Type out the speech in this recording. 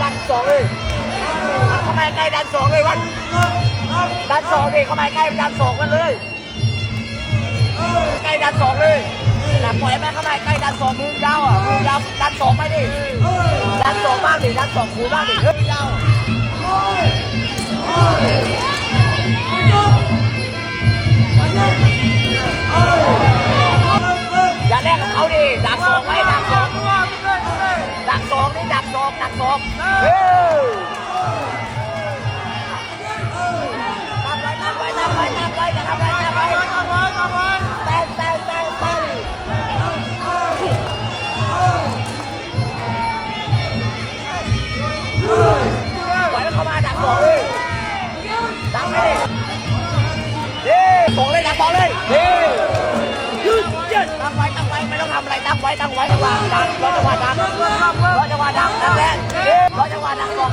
ดันสองเลยเข้ามาใกล้ดันสองเลยวันดันสองดิเข้ามาใกล้ดันสองกันเลยใกล้ดันสองเลยแต่ปล่อยแม่เข้ามาใกล้ดันสองมือยาวอ่ะมือยาวดันสองไปดิดันสองบ้างดิดันสองคูบ้างดิมือยาวอย่าแลกกับเขาดิดักสองไว้ดักสองดักสองนี่ดักสองดักสองตั้งไว้อย่าทำอะไรตั้งไว้แต่ปล่อยมันเข้ามาดักสองเลยดักไปดิสองเลยดักสองเลยยืดตั้งไว้ไม่ต้องทำอะไรตั้งไว้จังหวะดังรอจังหวะดังนั่นแหละรอจังหวะดังสอง